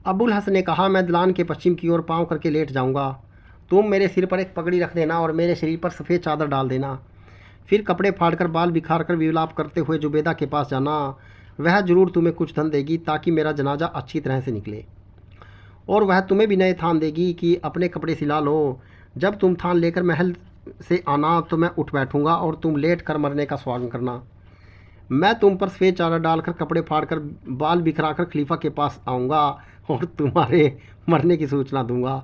अबुल हसन ने कहा, मैं दलान के पश्चिम की ओर पाँव करके लेट जाऊंगा। तुम मेरे सिर पर एक पगड़ी रख देना और मेरे शरीर पर सफ़ेद चादर डाल देना। फिर कपड़े फाड़कर बाल बिखार कर विलाप करते हुए जुबैदा के पास जाना। वह जरूर तुम्हें कुछ धन देगी ताकि मेरा जनाजा अच्छी तरह से निकले, और वह तुम्हें भी नए थान देगी कि अपने कपड़े सिला लो। जब तुम थान लेकर महल से आना तो मैं उठ बैठूंगा और तुम लेट कर मरने का स्वागत करना। मैं तुम पर सफ़ेद चादर डालकर कपड़े फाड़कर बाल बिखरा कर खलीफा के पास आऊँगा और तुम्हारे मरने की सूचना दूंगा।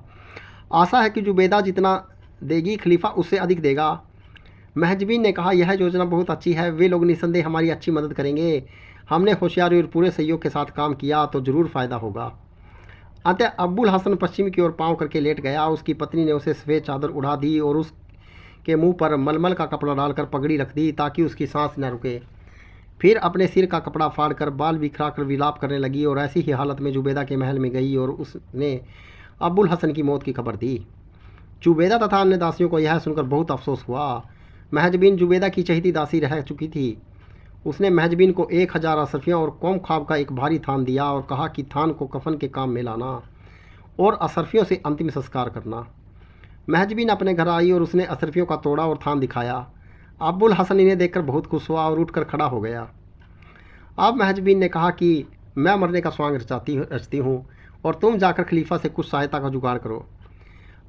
आशा है कि जुबैदा जितना देगी खलीफा उससे अधिक देगा। महजबीन ने कहा, यह योजना बहुत अच्छी है। वे लोग निसंदेह हमारी अच्छी मदद करेंगे। हमने होशियारी और पूरे सहयोग के साथ काम किया तो ज़रूर फ़ायदा होगा। अतः अब्बुल हसन पश्चिम की ओर पाँव करके लेट गया। उसकी पत्नी ने उसे सफ़ेद चादर उड़ा दी और उसके मुंह पर मलमल का कपड़ा डालकर पगड़ी रख दी ताकि उसकी सांस न रुके। फिर अपने सिर का कपड़ा फाड़कर बाल बिखरा कर विलाप करने लगी और ऐसी ही हालत में जुबैदा के महल में गई और उसने अब्बुल हसन की मौत की खबर दी। जुबैदा तथा अन्य दासियों को यह सुनकर बहुत अफसोस हुआ। महजबीन जुबैदा की चहेती दासी रह चुकी थी। उसने महजबीन को 1000 अशरफियाँ और कौम ख्वाब का एक भारी थान दिया और कहा कि थान को कफन के काम में लाना और अशरफियों से अंतिम संस्कार करना। महजबीन अपने घर आई और उसने अशरफियों का तोड़ा और थान दिखाया। अब्बुल हसन इन्हें देखकर बहुत खुश हुआ और उठकर खड़ा हो गया। अब महजबीन ने कहा कि मैं मरने का स्वांग रचती हूँ और तुम जाकर खलीफा से कुछ सहायता का जुगाड़ करो।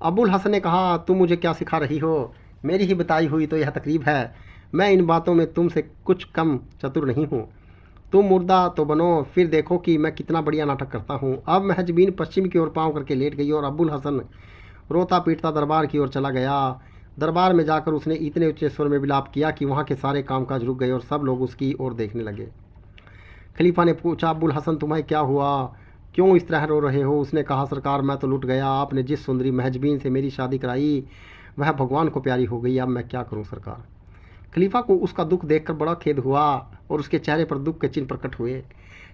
अब्बुल हसन ने कहा, तुम मुझे क्या सिखा रही हो? मेरी ही बताई हुई तो यह तकरीब है। मैं इन बातों में तुमसे कुछ कम चतुर नहीं हूँ। तुम मुर्दा तो बनो, फिर देखो कि मैं कितना बढ़िया नाटक करता हूँ। अब महजबीन पश्चिम की ओर पाँव करके लेट गई और अब्बुल हसन रोता पीटता दरबार की ओर चला गया। दरबार में जाकर उसने इतने ऊंचे स्वर में विलाप किया कि वहाँ के सारे कामकाज रुक गए और सब लोग उसकी ओर देखने लगे। खलीफा ने पूछा, अब्बुल हसन तुम्हें क्या हुआ? क्यों इस तरह रो रहे हो? उसने कहा, सरकार मैं तो लुट गया। आपने जिस सुंदरी महजबीन से मेरी शादी कराई वह भगवान को प्यारी हो गई। अब मैं क्या करूं सरकार? खलीफा को उसका दुख देखकर बड़ा खेद हुआ और उसके चेहरे पर दुख के चिन्ह प्रकट हुए।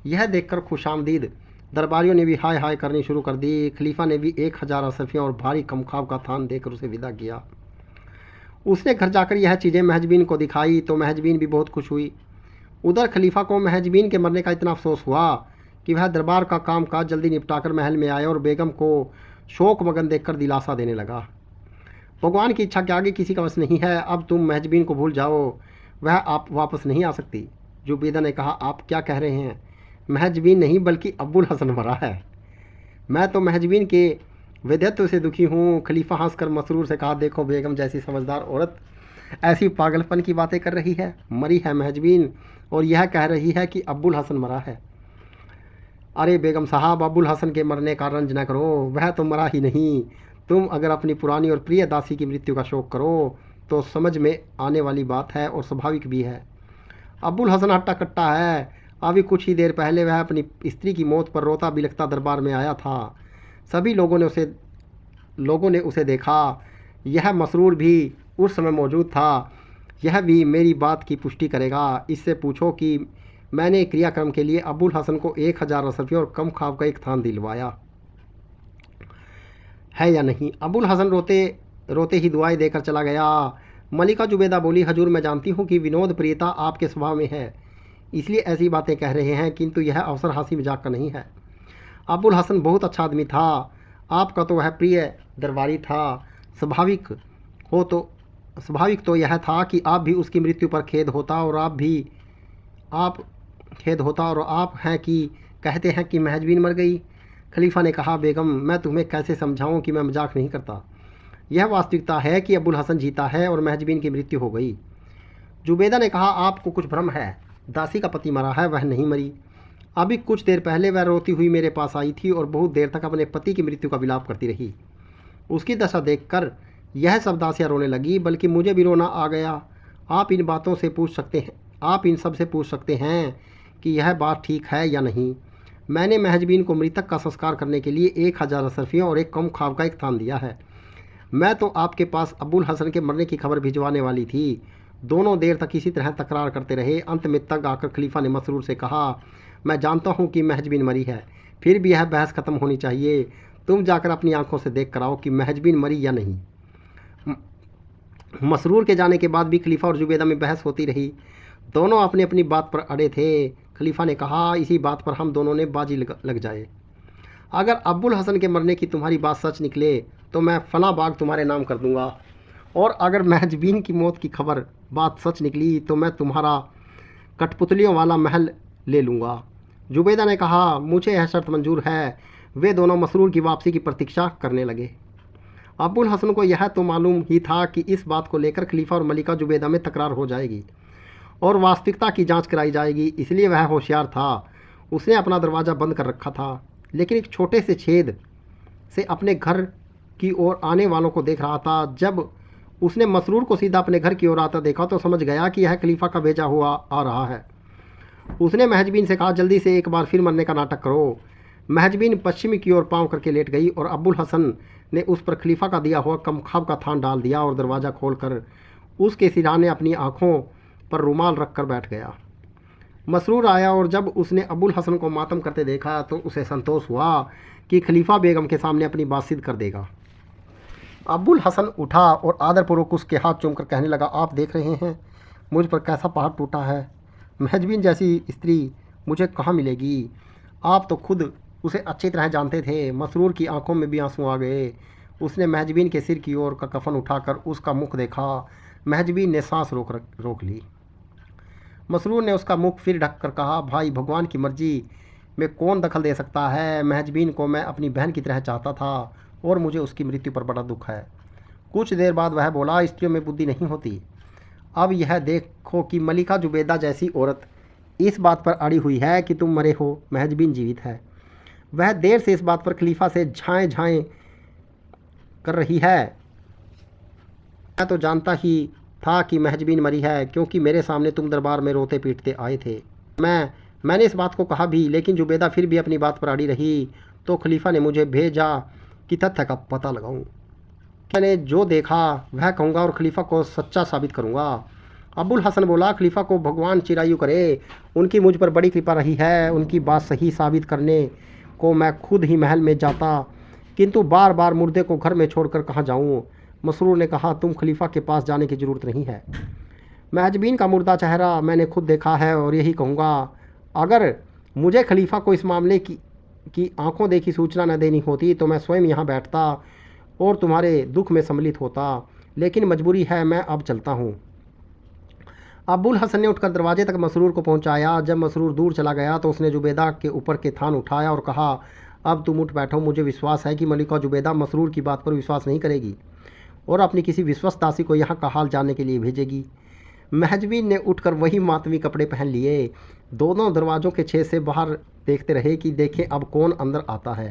यह देखकर खुशामदीद दरबारियों ने भी हाय हाय करनी शुरू कर दी। खलीफा ने भी 1000 अशरफियाँ और भारी कमखाब का थान देकर उसे विदा किया। उसने घर जाकर यह चीज़ें महजबीन को दिखाई तो महजबीन भी बहुत खुश हुई। उधर खलीफा को महजबीन के मरने का इतना अफसोस हुआ कि वह दरबार का काम काज जल्दी निपटाकर महल में आया और बेगम को शोक मगन देखकर दिलासा देने लगा। भगवान की इच्छा के आगे किसी का वश नहीं है। अब तुम महजबीन को भूल जाओ, वह आप वापस नहीं आ सकती। जुबैदा ने कहा, आप क्या कह रहे हैं? महजबीन नहीं बल्कि अब्बुल हसन मरा है। मैं तो महजबीन के विधेयत्व से दुखी हूँ। खलीफा हंसकर मसरूर से कहा, देखो बेगम जैसी समझदार औरत ऐसी पागलपन की बातें कर रही है। मरी है महजबीन और यह कह रही है कि अब्बुल हसन मरा है। अरे बेगम साहब, अब्बुल हसन के मरने का रंज न करो, वह तो मरा ही नहीं। तुम अगर अपनी पुरानी और प्रिय दासी की मृत्यु का शोक करो तो समझ में आने वाली बात है और स्वाभाविक भी है। अब्बुल हसन हट्टा कट्टा है। अभी कुछ ही देर पहले वह अपनी स्त्री की मौत पर रोता बिलखता दरबार में आया था। सभी लोगों ने उसे देखा। यह मसरूर भी उस समय मौजूद था। यह भी मेरी बात की पुष्टि करेगा। इससे पूछो कि मैंने क्रियाक्रम के लिए अब्बुल हसन को 1000 अशरफियाँ और कम ख्वाब का एक थान दिलवाया है या नहीं। अब्बुल हसन रोते रोते ही दुआएं देकर चला गया। मलिका जुबैदा बोली, हजूर मैं जानती हूँ कि विनोद प्रियता आपके स्वभाव में है, इसलिए ऐसी बातें कह रहे हैं, किंतु यह अवसर हंसी मजाक का नहीं है। अब्बुल हसन बहुत अच्छा आदमी था। आपका तो वह प्रिय दरबारी था। स्वाभाविक तो यह था कि आप भी उसकी मृत्यु पर खेद होता और आप हैं कि कहते हैं कि महजबीन मर गई। खलीफा ने कहा, बेगम मैं तुम्हें कैसे समझाऊं कि मैं मजाक नहीं करता। यह वास्तविकता है कि अब्बुल हसन जीता है और महजबीन की मृत्यु हो गई। जुबैदा ने कहा, आपको कुछ भ्रम है। दासी का पति मरा है, वह नहीं मरी। अभी कुछ देर पहले वह रोती हुई मेरे पास आई थी और बहुत देर तक अपने पति की मृत्यु का विलाप करती रही। उसकी दशा देखकर यह सब दासियाँ रोने लगी, बल्कि मुझे भी रोना आ गया। आप इन सब से पूछ सकते हैं कि यह बात ठीक है या नहीं। मैंने महजबीन को मृतक का संस्कार करने के लिए 1000 अशरफियाँ और एक कम ख्वाब का एक थान दिया है। मैं तो आपके पास अब्बुल हसन के मरने की खबर भिजवाने वाली थी। दोनों देर तक इसी तरह तकरार करते रहे। अंत में तंग आकर खलीफा ने मसरूर से कहा, मैं जानता हूँ कि महजबीन मरी है, फिर भी यह बहस ख़त्म होनी चाहिए। तुम जाकर अपनी आंखों से देख कर आओ कि महजबीन मरी या नहीं। मसरूर के जाने के बाद भी खलीफा और जुबैदा में बहस होती रही। दोनों अपनी अपनी बात पर अड़े थे। खलीफा ने कहा, इसी बात पर हम दोनों ने बाजी लग जाए। अगर अब्बुल हसन के मरने की तुम्हारी बात सच निकले तो मैं फला बाग तुम्हारे नाम कर दूंगा, और अगर महजबीन की मौत की खबर बात सच निकली तो मैं तुम्हारा कठपुतलियों वाला महल ले लूँगा। जुबैदा ने कहा, मुझे यह शर्त मंजूर है। वे दोनों मसरूर की वापसी की प्रतीक्षा करने लगे। अब्बुल हसन को यह तो मालूम ही था कि इस बात को लेकर खलीफा और मलिका जुबैदा में तकरार हो जाएगी और वास्तविकता की जांच कराई जाएगी, इसलिए वह होशियार था। उसने अपना दरवाज़ा बंद कर रखा था, लेकिन एक छोटे से छेद से अपने घर की ओर आने वालों को देख रहा था। जब उसने मसरूर को सीधा अपने घर की ओर आता देखा तो समझ गया कि यह खलीफा का भेजा हुआ आ रहा है। उसने महजबीन से कहा, जल्दी से एक बार फिर मरने का नाटक करो। महजबीन पश्चिमी की ओर पाँव करके लेट गई और अब्बुल हसन ने उस पर खलीफा का दिया हुआ कमखाब का थान डाल दिया और दरवाज़ा खोलकर उसके सिरहाने अपनी आँखों पर रुमाल रख कर बैठ गया। मसरूर आया और जब उसने अब्बुल हसन को मातम करते देखा तो उसे संतोष हुआ कि खलीफा बेगम के सामने अपनी बात सिद्ध कर देगा। अब्बुल हसन उठा और आदरपूर्वक उसके हाथ चूमकर कहने लगा, आप देख रहे हैं मुझ पर कैसा पहाड़ टूटा है। महजबीन जैसी स्त्री मुझे कहाँ मिलेगी। आप तो खुद उसे अच्छी तरह जानते थे। मसरूर की आंखों में भी आंसू आ गए। उसने महजबीन के सिर की ओर का कफन उठाकर उसका मुख देखा। महजबीन ने सांस रोक ली। मसरूर ने उसका मुख फिर ढक कर कहा, भाई, भगवान की मर्जी में कौन दखल दे सकता है। महजबीन को मैं अपनी बहन की तरह चाहता था और मुझे उसकी मृत्यु पर बड़ा दुख है। कुछ देर बाद वह बोला, स्त्रियों में बुद्धि नहीं होती। अब यह देखो कि मलिका जुबैदा जैसी औरत इस बात पर अड़ी हुई है कि तुम मरे हो, महजबीन जीवित है। वह देर से इस बात पर खलीफा से झाएं झाएं कर रही है। मैं तो जानता ही था कि महजबीन मरी है, क्योंकि मेरे सामने तुम दरबार में रोते पीटते आए थे। मैंने इस बात को कहा भी, लेकिन जुबैदा फिर भी अपनी बात पर अड़ी रही। तो खलीफा ने मुझे भेजा कि तथ्य का पता लगाऊं। मैंने जो देखा वह कहूँगा और खलीफा को सच्चा साबित करूँगा। अब्बुल हसन बोला, खलीफा को भगवान चिरायु करे, उनकी मुझ पर बड़ी कृपा रही है। उनकी बात सही साबित करने को मैं खुद ही महल में जाता, किंतु बार बार मुर्दे को घर में छोड़कर कहाँ जाऊँ। मसरूर ने कहा, तुम खलीफा के पास जाने की ज़रूरत नहीं है। महजबीन का मुर्दा चेहरा मैंने खुद देखा है और यही कहूँगा। अगर मुझे खलीफा को इस मामले की आंखों देखी सूचना न देनी होती तो मैं स्वयं यहाँ बैठता और तुम्हारे दुख में सम्मिलित होता, लेकिन मजबूरी है, मैं अब चलता हूँ। अब्बुल हसन ने उठकर दरवाजे तक मसरूर को पहुँचाया। जब मसरूर दूर चला गया तो उसने जुबैदा के ऊपर के थान उठाया और कहा, अब तुम उठ बैठो। मुझे विश्वास है कि मलिका जुबैदा मसरूर की बात पर विश्वास नहीं करेगी और अपनी किसी विश्वस्त दासी को यहाँ का हाल जानने के लिए भेजेगी। महजबीन ने उठकर वही मातमी कपड़े पहन लिए। दोनों दरवाज़ों के छेद से बाहर देखते रहे कि देखें अब कौन अंदर आता है,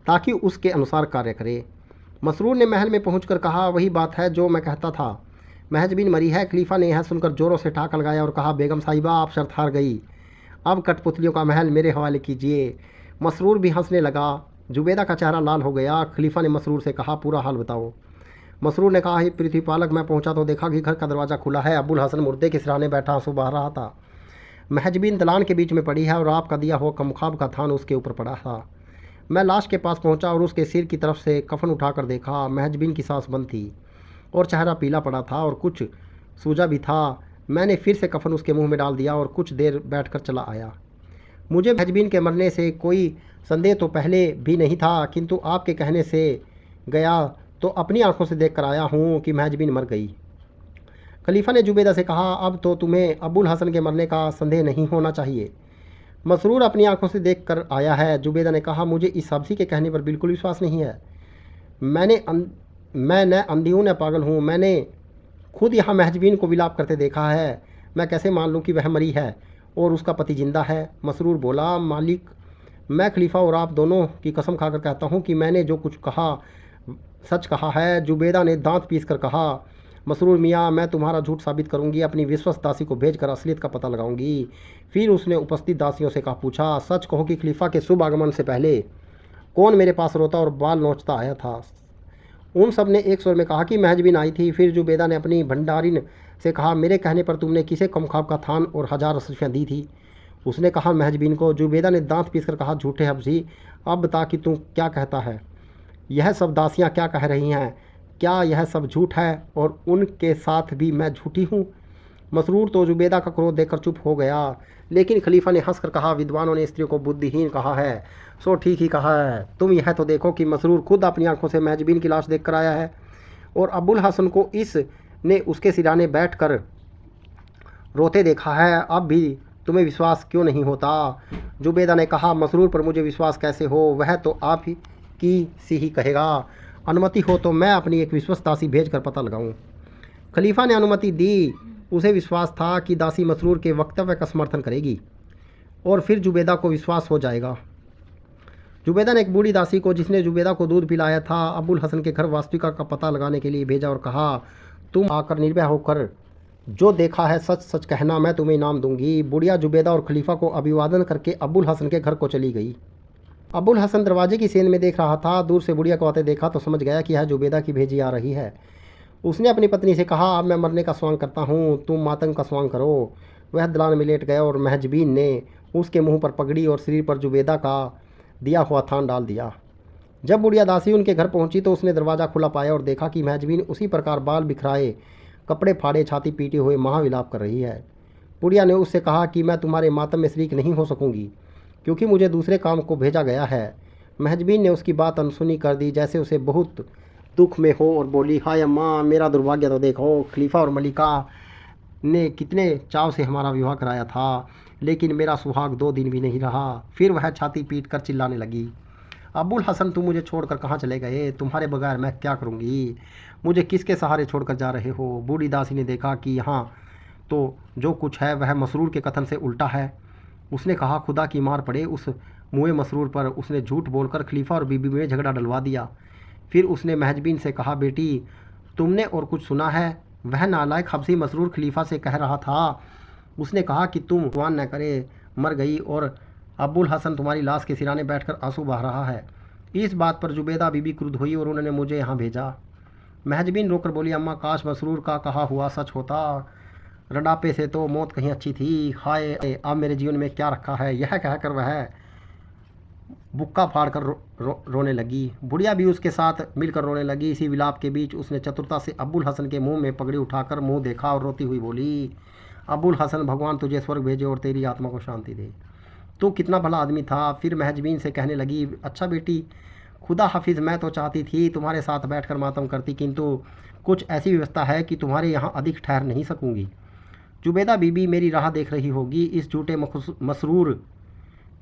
ताकि उसके अनुसार कार्य करे। मसरूर ने महल में पहुंचकर कहा, वही बात है जो मैं कहता था, महजबीन मरी है। खलीफा ने यह सुनकर जोरों से ठाका लगाया और कहा, बेगम साहिबा, आप शर्त हार गई। अब कठपुतलियों का महल मेरे हवाले कीजिए। मसरूर भी हंसने लगा। जुबैदा का चेहरा लाल हो गया। खलीफा ने मसरूर से कहा, पूरा हाल बताओ। मसरूर ने कहा, पृथ्वीपालक, मैं पहुंचा तो देखा कि घर का दरवाज़ा खुला है। अब्बुल हसन मुर्दे के सिरहाने बैठा आंसू बहा रहा था। महजबीन दलान के बीच में पड़ी है और आपका दिया हुआ कमखाब का थान उसके ऊपर पड़ा था। मैं लाश के पास पहुंचा और उसके सिर की तरफ से कफन उठाकर देखा। महजबीन की सांस बंद थी और चेहरा पीला पड़ा था और कुछ सूजा भी था। मैंने फिर से कफन उसके मुंह में डाल दिया और कुछ देर बैठकर चला आया। मुझे महजबीन के मरने से कोई संदेह तो पहले भी नहीं था, किंतु आपके कहने से गया तो अपनी आंखों से देख कर आया हूँ कि महजबीन मर गई। खलीफा ने जुबैदा से कहा, अब तो तुम्हें अब्बुल हसन के मरने का संदेह नहीं होना चाहिए। मसरूर अपनी आंखों से देख कर आया है। जुबैदा ने कहा, मुझे इस सब्ज़ी के कहने पर बिल्कुल विश्वास नहीं है। मैं न अंधी हूँ न पागल हूँ। मैंने खुद यहाँ महजबीन को विलाप करते देखा है। मैं कैसे मान लूँ कि वह मरी है और उसका पति जिंदा है। मसरूर बोला, मालिक, मैं खलीफा और आप दोनों की कसम खाकर कहता हूँ कि मैंने जो कुछ कहा सच कहा है। जुबैदा ने दांत पीस कर कहा, मसरूर मियाँ, मैं तुम्हारा झूठ साबित करूंगी। अपनी विश्वस्त दासी को भेजकर असलियत का पता लगाऊंगी। फिर उसने उपस्थित दासियों से कहा, पूछा, सच कहो कि खलीफा के शुभ आगमन से पहले कौन मेरे पास रोता और बाल नोचता आया था। उन सब ने एक स्वर में कहा कि महजबीन आई थी। फिर जुबैदा ने अपनी भंडारिन से कहा, मेरे कहने पर तुमने किसे कमखाब का थान और 1000 अशरफियाँ दी थी। उसने कहा महजबीन को। जुबैदा ने दांत पीस कर कहा, झूठे हफ्सी, अब बता कि तू क्या कहता है। यह सब दासियाँ क्या कह रही हैं? क्या यह सब झूठ है और उनके साथ भी मैं झूठी हूँ? मसरूर तो जुबैदा का क्रोध देखकर चुप हो गया, लेकिन खलीफा ने हंसकर कहा, विद्वानों ने स्त्रियों को बुद्धिहीन कहा है, सो ठीक ही कहा है। तुम यह तो देखो कि मसरूर खुद अपनी आंखों से महजबीन की लाश देख कर आया है और अबुल हसन को इसने उसके सिराने बैठ कर रोते देखा है। अब भी तुम्हें विश्वास क्यों नहीं होता? जुबैदा ने कहा, मसरूर पर मुझे विश्वास कैसे हो, वह तो आप ही की सी ही कहेगा। अनुमति हो तो मैं अपनी एक विश्वस्त दासी भेज कर पता लगाऊं। खलीफा ने अनुमति दी। उसे विश्वास था कि दासी मसरूर के वक्तव्य का समर्थन करेगी और फिर जुबैदा को विश्वास हो जाएगा। जुबैदा ने एक बूढ़ी दासी को, जिसने जुबैदा को दूध पिलाया था, अबुल हसन के घर वास्तविका का पता लगाने के लिए भेजा और कहा, तुम आकर निर्भय होकर जो देखा है सच सच कहना, मैं तुम्हें इनाम दूंगी। बुढ़िया जुबैदा और खलीफा को अभिवादन करके अबुल हसन के घर को चली गई। अबुल हसन दरवाजे की सेंध में देख रहा था। दूर से बुढ़िया को आते देखा तो समझ गया कि यह जुबैदा की भेजी आ रही है। उसने अपनी पत्नी से कहा, अब मैं मरने का स्वांग करता हूँ, तुम मातम का स्वांग करो। वह दलान में लेट गया और महजबीन ने उसके मुंह पर पगड़ी और शरीर पर जुबैदा का दिया हुआ थान डाल दिया। जब बुढ़िया दासी उनके घर पहुंची तो उसने दरवाज़ा खुला पाया और देखा कि महजबीन उसी प्रकार बाल बिखराए, कपड़े फाड़े, छाती पीटे हुए महाविलाप कर रही है। बुढ़िया ने उससे कहा कि मैं तुम्हारे मातम में शरीक नहीं हो सकूंगी क्योंकि मुझे दूसरे काम को भेजा गया है। महजबीन ने उसकी बात अनसुनी कर दी, जैसे उसे बहुत दुख में हो, और बोली, हाय अम्मा, मेरा दुर्भाग्य तो देखो। खलीफा और मलिका ने कितने चाव से हमारा विवाह कराया था, लेकिन मेरा सुहाग 2 दिन भी नहीं रहा। फिर वह छाती पीट कर चिल्लाने लगी, अबुल हसन, तुम मुझे छोड़कर कहाँ चले गए? तुम्हारे बगैर मैं क्या करूँगी? मुझे किसके सहारे छोड़कर जा रहे हो? बूढ़ी दासी ने देखा कि यहाँ तो जो कुछ है वह मसरूर के कथन से उल्टा है। उसने कहा, खुदा की मार पड़े उस मुए मसरूर पर। उसने झूठ बोलकर खलीफा और बीबी में झगड़ा डलवा दिया। फिर उसने महजबीन से कहा, बेटी, तुमने और कुछ सुना है? वह नालायक हबसी मसरूर खलीफा से कह रहा था। उसने कहा कि तुम भगवान न करे मर गई और अबुल हसन तुम्हारी लाश के सिराने बैठकर आंसू बहा रहा है। इस बात पर जुबैदा बीबी क्रुद्ध हुई और उन्होंने मुझे यहाँ भेजा। महजबीन रोकर बोली, अम्मा, काश मसरूर का कहा हुआ सच होता। रडापे से तो मौत कहीं अच्छी थी। हाय, अब मेरे जीवन में क्या रखा है? यह कहकर वह बुक्का फाड़कर रोने लगी। बुढ़िया भी उसके साथ मिलकर रोने लगी। इसी विलाप के बीच उसने चतुरता से अबुल हसन के मुंह में पगड़ी उठाकर मुंह देखा और रोती हुई बोली, अबुल हसन, भगवान तुझे स्वर्ग भेजे और तेरी आत्मा को शांति दे। तू कितना भला आदमी था। फिर महजबीन से कहने लगी, अच्छा बेटी, खुदा हाफिज़, मैं तो चाहती थी तुम्हारे साथ बैठकर मातम करती, किंतु कुछ ऐसी व्यवस्था है कि तुम्हारे यहाँ अधिक ठहर नहीं सकूँगी। जुबैदा बीबी मेरी राह देख रही होगी। इस झूठे मसरूर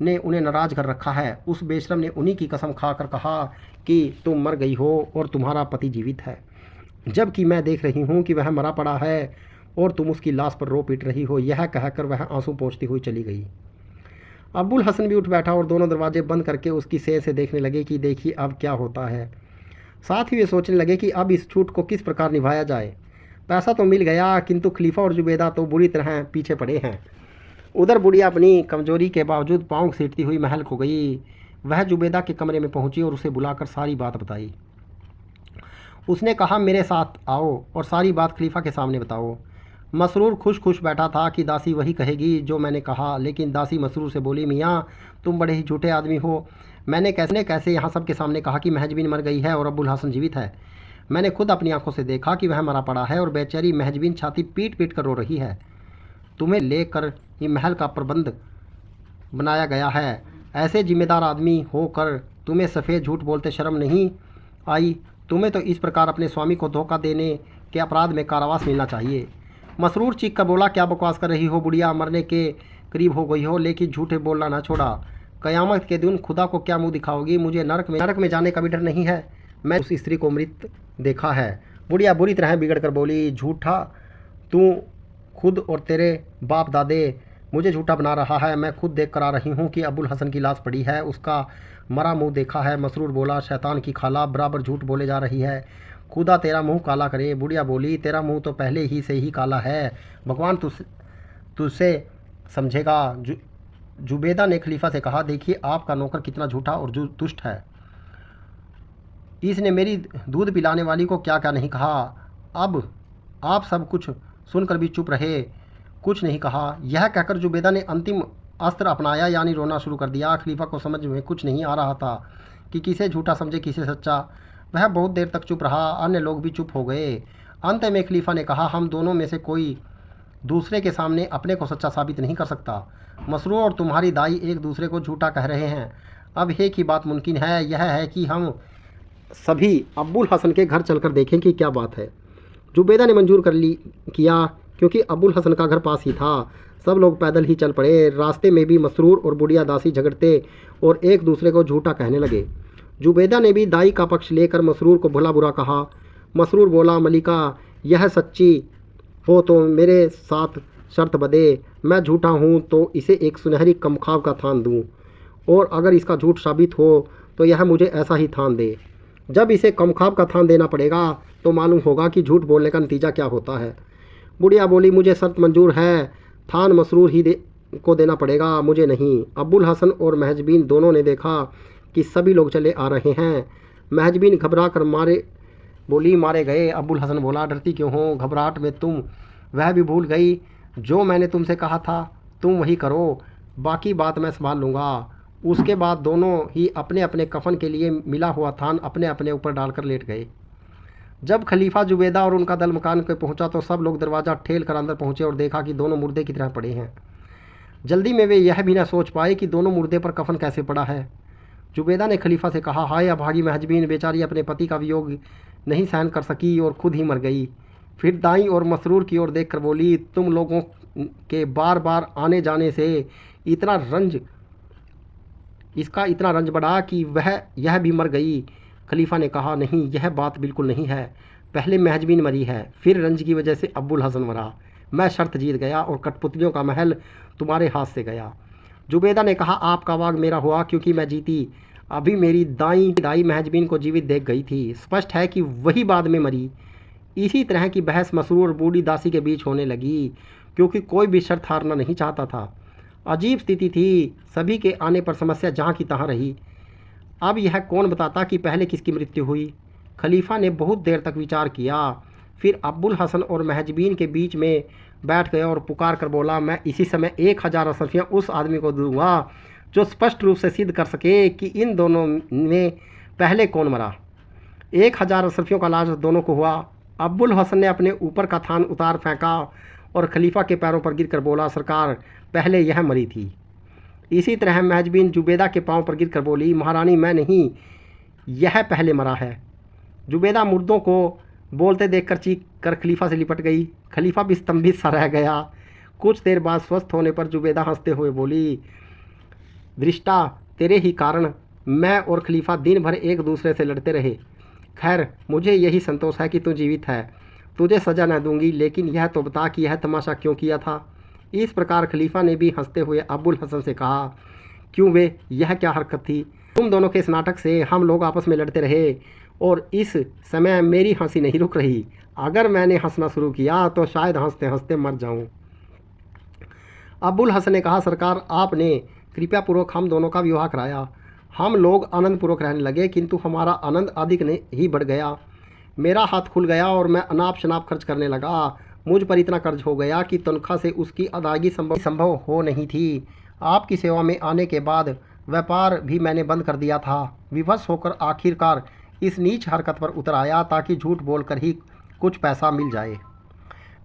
ने उन्हें नाराज़ कर रखा है। उस बेशरम ने उन्हीं की कसम खाकर कहा कि तुम मर गई हो और तुम्हारा पति जीवित है, जबकि मैं देख रही हूँ कि वह मरा पड़ा है और तुम उसकी लाश पर रो पीट रही हो। यह कहकर वह आंसू पोंछती हुई चली गई। अबुल हसन भी उठ बैठा और दोनों दरवाजे बंद करके उसकी सेर से देखने लगे कि देखिए अब क्या होता है। साथ ही वे सोचने लगे कि अब इस छूट को किस प्रकार निभाया जाए। पैसा तो मिल गया, किंतु खलीफा और जुबैदा तो बुरी तरह पीछे पड़े हैं। उधर बुढ़िया अपनी कमजोरी के बावजूद पाँव घसीटती हुई महल को गई। वह जुबैदा के कमरे में पहुंची और उसे बुलाकर सारी बात बताई। उसने कहा, मेरे साथ आओ और सारी बात खलीफा के सामने बताओ। मसरूर खुश खुश बैठा था कि दासी वही कहेगी जो मैंने कहा, लेकिन दासी मसरूर से बोली, मियाँ, तुम बड़े ही झूठे आदमी हो। मैंने कैसे यहाँ सबके सामने कहा कि महजबीन मर गई है और अबुल हसन जीवित है। मैंने खुद अपनी आंखों से देखा कि वह मरा पड़ा है और बेचारी महजबीन छाती पीट पीट कर रो रही है। तुम्हें लेकर ही महल का प्रबंध बनाया गया है। ऐसे जिम्मेदार आदमी होकर तुम्हें सफ़ेद झूठ बोलते शर्म नहीं आई? तुम्हें तो इस प्रकार अपने स्वामी को धोखा देने के अपराध में कारावास मिलना चाहिए। मसरूर चीख कर बोला, क्या बकवास कर रही हो बुढ़िया? मरने के करीब हो गई हो, लेकिन झूठे बोलना ना छोड़ा। क़यामत के दिन खुदा को क्या मुंह दिखाओगी? मुझे नरक में जाने का भी डर नहीं है। मैं उस स्त्री को मृत देखा है। बुढ़िया बुरी तरह बिगड़ कर बोली, झूठा तू खुद और तेरे बाप दादे मुझे झूठा बना रहा है। मैं खुद देख कर आ रही हूँ कि अबुल हसन की लाश पड़ी है, उसका मरा मुंह देखा है। मसरूर बोला, शैतान की खाला, बराबर झूठ बोले जा रही है। खुदा तेरा मुंह काला करे। बुढ़िया बोली, तेरा मुंह तो पहले ही से ही काला है, भगवान तुझसे समझेगा। जुबैदा ने खलीफा से कहा, देखिए आपका नौकर कितना झूठा और दुष्ट है। इसने मेरी दूध पिलाने वाली को क्या क्या नहीं कहा। अब आप सब कुछ सुनकर भी चुप रहे, कुछ नहीं कहा। यह कहकर जुबैदा ने अंतिम अस्त्र अपनाया, यानी रोना शुरू कर दिया। खलीफा को समझ में कुछ नहीं आ रहा था कि किसे झूठा समझे किसे सच्चा। वह बहुत देर तक चुप रहा। अन्य लोग भी चुप हो गए। अंत में खलीफा ने कहा, हम दोनों में से कोई दूसरे के सामने अपने को सच्चा साबित नहीं कर सकता। मसरूर और तुम्हारी दाई एक दूसरे को झूठा कह रहे हैं। अब एक ही बात मुमकिन है, यह है कि हम सभी अब्बुल हसन के घर चलकर देखें कि क्या बात है। जुबैदा ने मंजूर किया, क्योंकि अब्बुल हसन का घर पास ही था। सब लोग पैदल ही चल पड़े। रास्ते में भी मसरूर और बुढ़िया दासी झगड़ते और एक दूसरे को झूठा कहने लगे। जुबैदा ने भी दाई का पक्ष लेकर मसरूर को भला बुरा कहा। मसरूर बोला, मलिका, यह सच्ची हो तो मेरे साथ शर्त बदे, मैं झूठा हूँ तो इसे एक सुनहरी कमखाब का थान दूँ, और अगर इसका झूठ साबित हो तो यह मुझे ऐसा ही थान दे। जब इसे कमखाब का थान देना पड़ेगा तो मालूम होगा कि झूठ बोलने का नतीजा क्या होता है। बुढ़िया बोली, मुझे शर्त मंजूर है, थान मसरूर ही को देना पड़ेगा, मुझे नहीं। अब्बुल हसन और महजबीन दोनों ने देखा कि सभी लोग चले आ रहे हैं। महजबीन घबरा कर मारे गए। अब्बुल हसन बोला, डरती क्यों हो? घबराहट में तुम वह भी भूल गई जो मैंने तुमसे कहा था। तुम वही करो, बाकी बात मैं संभाल लूँगा। उसके बाद दोनों ही अपने अपने कफन के लिए मिला हुआ थान अपने अपने ऊपर डालकर लेट गए। जब खलीफा जुबैदा और उनका दल मकान पे पहुंचा तो सब लोग दरवाज़ा ठेल कर अंदर पहुंचे और देखा कि दोनों मुर्दे की तरह पड़े हैं। जल्दी में वे यह भी न सोच पाए कि दोनों मुर्दे पर कफन कैसे पड़ा है। जुबैदा ने खलीफा से कहा, हाय अभागी महजबीन, बेचारी अपने पति का वियोग नहीं सहन कर सकी और खुद ही मर गई। फिर दाई और मसरूर की ओर देख कर बोली, तुम लोगों के बार बार आने जाने से इसका इतना रंज बढ़ा कि यह भी मर गई। खलीफा ने कहा, नहीं, यह बात बिल्कुल नहीं है। पहले महजबीन मरी है, फिर रंज की वजह से अब्बुल हसन मरा। मैं शर्त जीत गया और कठपुतलियों का महल तुम्हारे हाथ से गया। जुबैदा ने कहा, आपका वाग मेरा हुआ क्योंकि मैं जीती। अभी मेरी दाई महजबीन को जीवित देख गई थी। स्पष्ट है कि वही बाद में मरी। इसी तरह की बहस मसरूर और बूढ़ी दासी के बीच होने लगी, क्योंकि कोई भी शर्त हारना नहीं चाहता था। अजीब स्थिति थी। सभी के आने पर समस्या जहाँ की तहाँ रही। अब यह कौन बताता कि पहले किसकी मृत्यु हुई? खलीफा ने बहुत देर तक विचार किया, फिर अब्बुल हसन और महजबीन के बीच में बैठ गया और पुकार कर बोला, मैं इसी समय 1000 अशरफियाँ उस आदमी को दूंगा जो स्पष्ट रूप से सिद्ध कर सके कि इन दोनों में पहले कौन मरा। 1000 अशरफियों का लाज दोनों को हुआ। अब्बुल हसन ने अपने ऊपर का थान उतार फेंका और खलीफा के पैरों पर गिरकर बोला, सरकार, पहले यह मरी थी। इसी तरह महजबीन जुबैदा के पांव पर गिरकर बोली, महारानी, मैं नहीं, यह पहले मरा है। जुबैदा मुर्दों को बोलते देखकर चीख कर खलीफा से लिपट गई। खलीफा भी स्तंभित सा रह गया। कुछ देर बाद स्वस्थ होने पर जुबैदा हंसते हुए बोली, दृष्टा, तेरे ही कारण मैं और खलीफा दिन भर एक दूसरे से लड़ते रहे। खैर, मुझे यही संतोष है कि तू जीवित है। तुझे सज़ा न दूंगी, लेकिन यह तो बता कि यह तमाशा क्यों किया था। इस प्रकार खलीफा ने भी हंसते हुए अब्बुल हसन से कहा, क्यों वे, यह क्या हरकत थी? तुम दोनों के इस नाटक से हम लोग आपस में लड़ते रहे और इस समय मेरी हंसी नहीं रुक रही। अगर मैंने हंसना शुरू किया तो शायद हंसते हंसते मर जाऊं। अब्बुल हसन ने कहा, सरकार, आपने कृपया पूर्वक हम दोनों का विवाह कराया। हम लोग आनंद पूर्वक रहने लगे, किंतु हमारा आनंद अधिक ही बढ़ गया। मेरा हाथ खुल गया और मैं अनाप शनाप खर्च करने लगा। मुझ पर इतना कर्ज हो गया कि तनख्वाह से उसकी अदायगी संभव हो नहीं थी। आपकी सेवा में आने के बाद व्यापार भी मैंने बंद कर दिया था। विवश होकर आखिरकार इस नीच हरकत पर उतर आया ताकि झूठ बोलकर ही कुछ पैसा मिल जाए।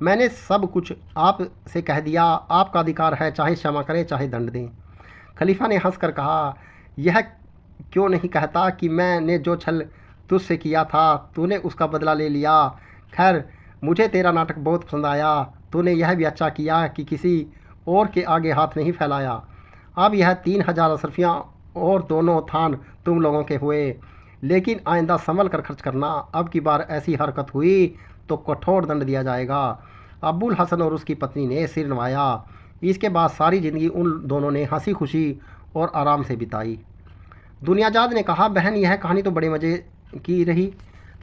मैंने सब कुछ आप से कह दिया। आपका अधिकार है, चाहे क्षमा करें चाहे दंड दें। खलीफा ने हंसकर कहा, यह क्यों नहीं कहता कि मैंने जो छल तुझसे किया था तूने उसका बदला ले लिया। खैर, मुझे तेरा नाटक बहुत पसंद आया। तूने यह भी अच्छा किया कि किसी और के आगे हाथ नहीं फैलाया। अब यह 3000 अशरफियाँ और दोनों थान तुम लोगों के हुए, लेकिन आइंदा संभल कर खर्च करना। अब की बार ऐसी हरकत हुई तो कठोर दंड दिया जाएगा। अब्बुल हसन और उसकी पत्नी ने सिर नवाया। इसके बाद सारी ज़िंदगी उन दोनों ने हंसी खुशी और आराम से बिताई। दुनियाजाद ने कहा, बहन, यह कहानी तो बड़े मज़े की रही।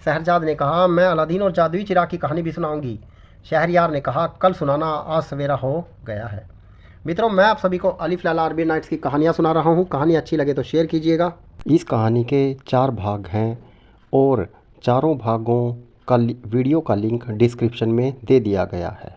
शहरजाद ने कहा, मैं अलादीन और जादुई चिराग की कहानी भी सुनाऊंगी। शहरयार ने कहा, कल सुनाना, आज सवेरा हो गया है। मित्रों, मैं आप सभी को अलिफ लैला अरबी नाइट्स की कहानियाँ सुना रहा हूँ। कहानी अच्छी लगे तो शेयर कीजिएगा। इस कहानी के 4 भाग हैं और चारों भागों का वीडियो का लिंक डिस्क्रिप्शन में दे दिया गया है।